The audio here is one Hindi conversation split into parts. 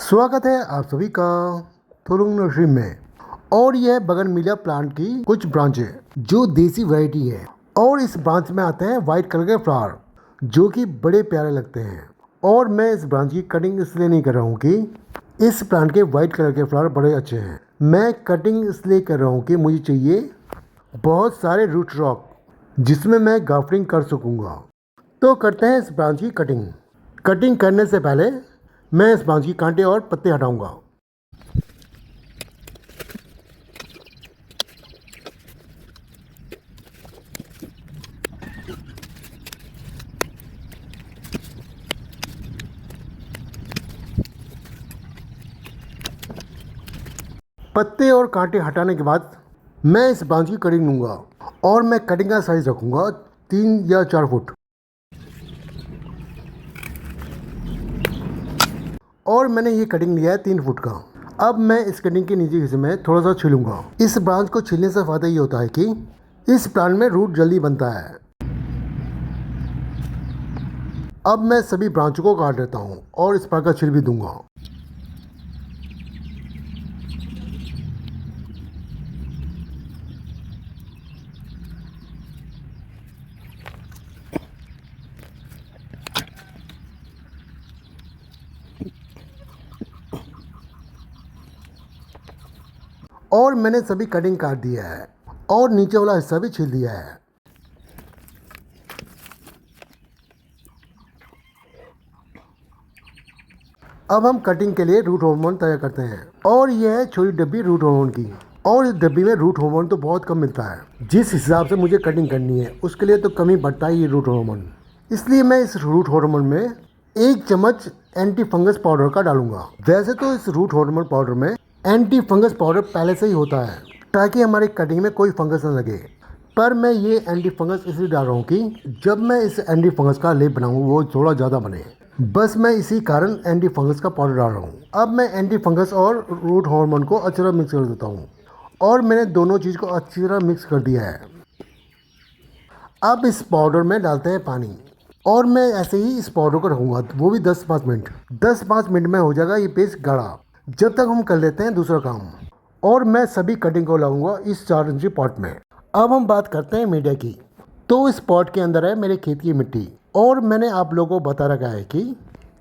स्वागत है आप सभी का थुरुंग नर्सरी में। और यह बगनविलिया प्लांट की कुछ ब्रांचें जो देसी वैरायटी है। और इस ब्रांच में आते हैं वाइट कलर के फ्लावर जो कि बड़े प्यारे लगते हैं। और मैं इस ब्रांच की कटिंग इसलिए नहीं कर रहा हूँ कि इस प्लांट के वाइट कलर के फ्लावर बड़े अच्छे हैं। मैं कटिंग इसलिए कर रहा हूँ कि मुझे चाहिए बहुत सारे रूट रॉक जिसमें मैं गार्डनिंग कर सकूँगा। तो करते हैं इस ब्रांच की कटिंग। कटिंग करने से पहले मैं इस ब्रांच की कांटे और पत्ते हटाऊंगा। पत्ते और कांटे हटाने के बाद मैं इस ब्रांच की कटिंग लूँगा और मैं कटिंग का साइज रखूँगा 3 या 4 फुट। और मैंने ये कटिंग लिया है 3 फुट का। अब मैं इस कटिंग के नीचे हिस्से में थोड़ा सा छीलूँगा। इस ब्रांच को छीलने से फ़ायदा ये होता है कि इस प्लांट में रूट जल्दी बनता है। अब मैं सभी ब्रांचों को काट देता हूँ और इस पर का छिल भी दूँगा। और मैंने सभी कटिंग काट दिया है और नीचे वाला हिस्सा भी छील दिया है। अब हम कटिंग के लिए रूट हार्मोन तैयार करते हैं। और यह है छोटी डब्बी रूट हार्मोन की। और इस डब्बी में रूट हार्मोन तो बहुत कम मिलता है। जिस हिसाब से मुझे कटिंग करनी है उसके लिए तो कम ही बढ़ता है ये रूट हार्मोन। इसलिए मैं इस रूट हार्मोन में 1 चम्मच एंटी फंगस पाउडर का डालूंगा। वैसे तो इस रूट हार्मोन पाउडर में एंटी फंगस पाउडर पहले से ही होता है ताकि हमारी कटिंग में कोई फंगस न लगे। पर मैं ये एंटी फंगस इसलिए डाल रहा हूँ कि जब मैं इस एंटी फंगस का लेप बनाऊँ वो थोड़ा ज़्यादा बने। बस मैं इसी कारण एंटी फंगस का पाउडर डाल रहा हूँ। अब मैं एंटी फंगस और रूट हार्मोन को अच्छी तरह मिक्स कर देता हूँ। और मैंने दोनों चीज़ को अच्छी तरह मिक्स कर दिया है। अब इस पाउडर में डालते हैं पानी। और मैं ऐसे ही इस पाउडर को रखूँगा वो भी 10-5 मिनट। 10-5 मिनट में हो जाएगा ये पेस्ट गाढ़ा। जब तक हम कर लेते हैं दूसरा काम। और मैं सभी कटिंग को लगाऊंगा इस 4 इंची पॉट में। अब हम बात करते हैं मीडिया की। तो इस पॉट के अंदर है मेरे खेत की मिट्टी। और मैंने आप लोगों को बता रखा है कि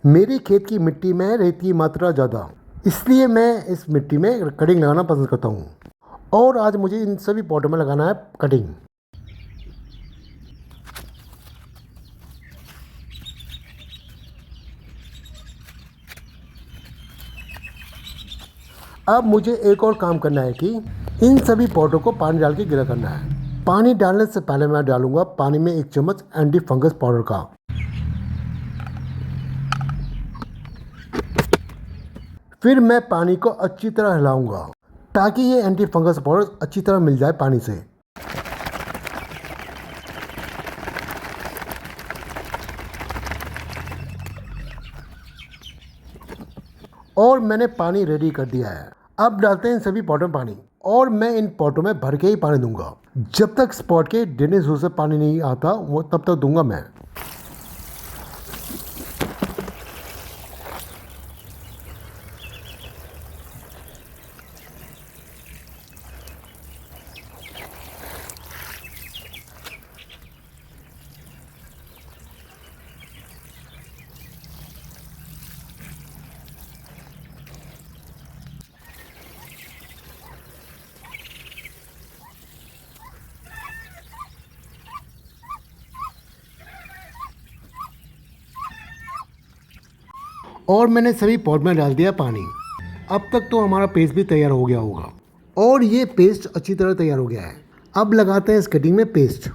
मेरे खेत की मिट्टी में रेत की मात्रा ज़्यादा, इसलिए मैं इस मिट्टी में कटिंग लगाना पसंद करता हूँ। और आज मुझे इन सभी पॉटों में लगाना है कटिंग। अब मुझे एक और काम करना है कि इन सभी पॉटों को पानी डाल के गिला करना है। पानी डालने से पहले मैं डालूंगा पानी में 1 चम्मच एंटी फंगस पाउडर का। फिर मैं पानी को अच्छी तरह हिलाऊंगा ताकि ये एंटी फंगस पाउडर अच्छी तरह मिल जाए पानी से। और मैंने पानी रेडी कर दिया है। अब डालते हैं इन सभी पॉटों में पानी। और मैं इन पॉटों में भर के ही पानी दूंगा। जब तक स्पॉट के ड्रेनेज होल से पानी नहीं आता वो तब तक दूंगा मैं। और मैंने सभी पॉट में डाल दिया पानी। अब तक तो हमारा पेस्ट भी तैयार हो गया होगा। और ये पेस्ट अच्छी तरह तैयार हो गया है। अब लगाते हैं इस कटिंग में पेस्ट।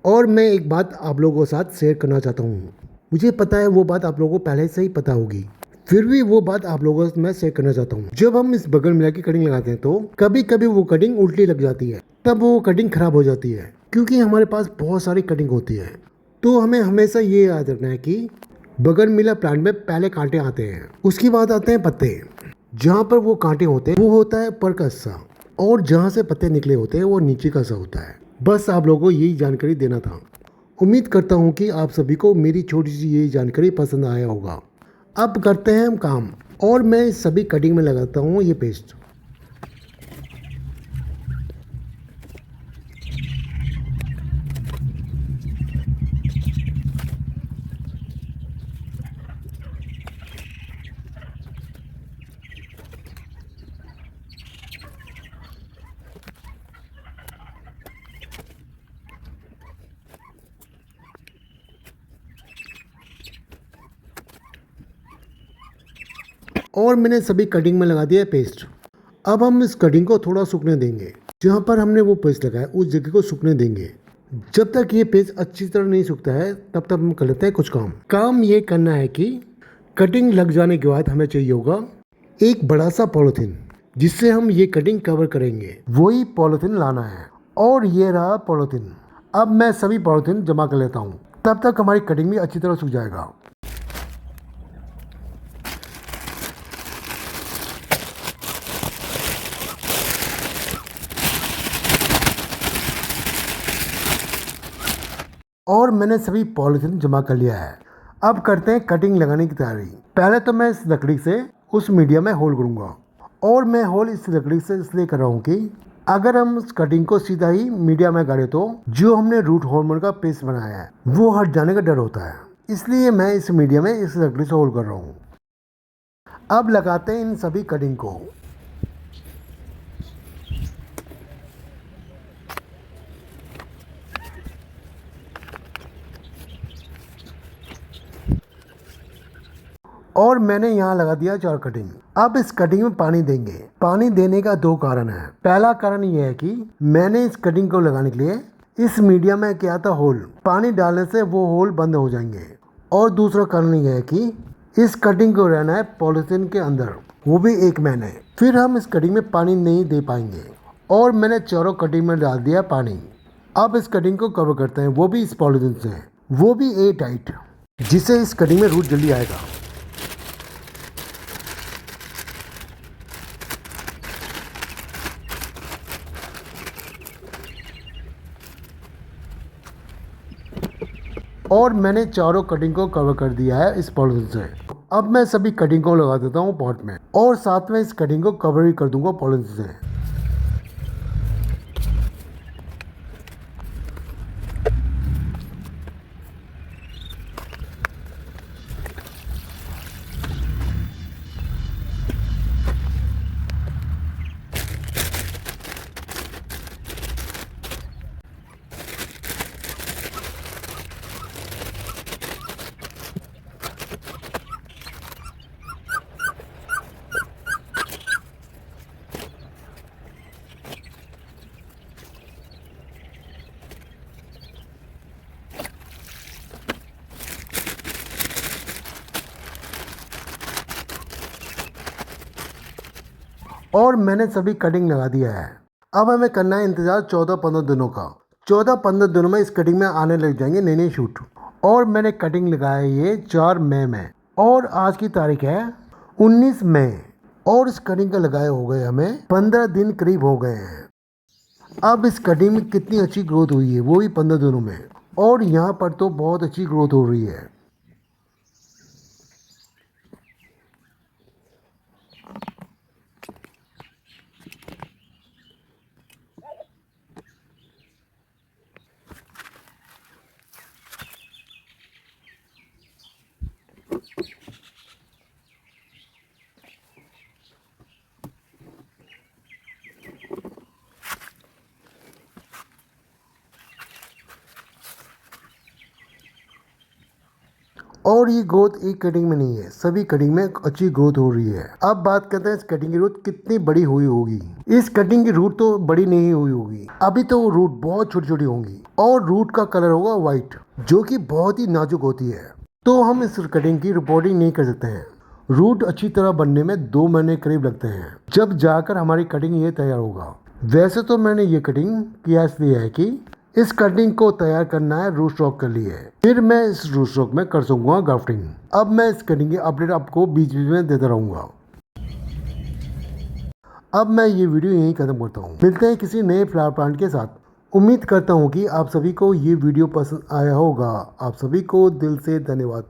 और मैं एक बात आप लोगों के साथ शेयर करना चाहता हूँ। मुझे पता है वो बात आप लोगों को पहले से ही पता होगी, फिर भी वो बात आप लोगों से मैं शेयर करना चाहता हूँ। जब हम इस बगनविलिया की कटिंग लगाते हैं तो कभी कभी वो कटिंग उल्टी लग जाती है, तब वो कटिंग खराब हो जाती है क्योंकि हमारे पास बहुत सारी कटिंग होती है। तो हमें हमेशा ये याद रखना है कि बगनविलिया प्लांट में पहले कांटे आते हैं, उसके बाद आते हैं पत्ते। जहाँ पर वो कांटे होते हैं वो होता है ऊपर का हिस्सा, और जहाँ से पत्ते निकले होते हैं वो नीचे का हिस्सा होता है। बस आप लोगों को यही जानकारी देना था। उम्मीद करता हूँ कि आप सभी को मेरी छोटी सी ये जानकारी पसंद आया होगा। अब करते हैं हम काम, और मैं इस सभी कटिंग में लगाता हूँ ये पेस्ट। और मैंने सभी कटिंग में लगा दिया है पेस्ट। अब हम इस कटिंग को थोड़ा सूखने देंगे। जहाँ पर हमने वो पेस्ट लगाया उस जगह को सूखने देंगे। जब तक ये पेस्ट अच्छी तरह नहीं सूखता है तब तक हम कर लेते हैं कुछ काम ये करना है कि कटिंग लग जाने के बाद हमें चाहिए होगा एक बड़ा सा पॉलीथीन, जिससे हम ये कटिंग कवर करेंगे। वही पॉलीथीन लाना है, और ये रहा पॉलीथीन। अब मैं सभी पॉलीथीन जमा कर लेता हूँ, तब तक हमारी कटिंग भी अच्छी तरह सूख जाएगा। और मैंने सभी पॉलीथीन जमा कर लिया है। अब करते हैं कटिंग लगाने की तैयारी। पहले तो मैं इस लकड़ी से उस मीडिया में होल करूँगा, और मैं होल इस लकड़ी से इसलिए कर रहा हूँ कि अगर हम उस कटिंग को सीधा ही मीडिया में गाड़े तो जो हमने रूट हार्मोन का पेस्ट बनाया है वो हट जाने का डर होता है। इसलिए मैं इस मीडिया में इस लकड़ी से होल कर रहा हूँ। अब लगाते हैं इन सभी कटिंग को। और मैंने यहाँ लगा दिया 4 कटिंग। अब इस कटिंग में पानी देंगे। पानी देने का 2 कारण है। पहला कारण यह है कि मैंने इस कटिंग को लगाने के लिए इस मीडिया में किया था होल। पानी डालने से वो होल बंद हो जाएंगे। और दूसरा कारण यह है कि इस कटिंग को रहना है पॉलीथीन के अंदर, वो भी 1 महीने। फिर हम इस कटिंग में पानी नहीं दे पाएंगे। और मैंने चारों कटिंग में डाल दिया पानी। अब इस कटिंग को कवर करते हैं, वो भी इस पॉलीथीन से, वो भी ए टाइट, जिससे इस कटिंग में रूट जल्दी आएगा। और मैंने चारों कटिंग को कवर कर दिया है इस पॉलीथीन से। अब मैं सभी कटिंग को लगा देता हूँ पॉट में, और साथ में इस कटिंग को कवर भी कर दूंगा पॉलीथीन से। और मैंने सभी कटिंग लगा दिया है। अब हमें करना है इंतज़ार 14-15 दिनों का। 14-15 दिनों में इस कटिंग में आने लग जाएंगे नए नए शूट। और मैंने कटिंग लगाया ये 4 मई में, और आज की तारीख है 19 मई। और इस कटिंग का लगाए हो गए हमें 15 दिन करीब हो गए हैं। अब इस कटिंग में कितनी अच्छी ग्रोथ हुई है, वो भी 15 दिनों में। और यहाँ पर तो बहुत अच्छी ग्रोथ हो रही है। और ये ग्रोथ एक कटिंग में नहीं है, सभी कटिंग में अच्छी ग्रोथ हो रही है। अब बात करते हैं इस कटिंग की रूट कितनी बड़ी हुई होगी। इस कटिंग की रूट तो बड़ी नहीं हुई होगी, अभी तो रूट बहुत छोटी छोटी होंगी। और रूट का कलर होगा व्हाइट, जो कि बहुत ही नाजुक होती है। तो हम इस कटिंग की रिपोर्टिंग नहीं कर सकते हैं। रूट अच्छी तरह बनने में 2 महीने करीब लगते हैं, जब जाकर हमारी कटिंग ये तैयार होगा। वैसे तो मैंने ये कटिंग किया इसलिए है कि इस कटिंग को तैयार करना है रूट स्टॉक के लिए, फिर मैं इस रूट स्टॉक में कर सकूंगा ग्राफ्टिंग। अब मैं इस कटिंग की अपडेट आपको बीच बीच में देता रहूंगा। अब मैं ये वीडियो यहीं ख़त्म करता हूँ। मिलते हैं किसी नए फ्लावर प्लांट के साथ। उम्मीद करता हूँ कि आप सभी को ये वीडियो पसंद आया होगा। आप सभी को दिल से धन्यवाद।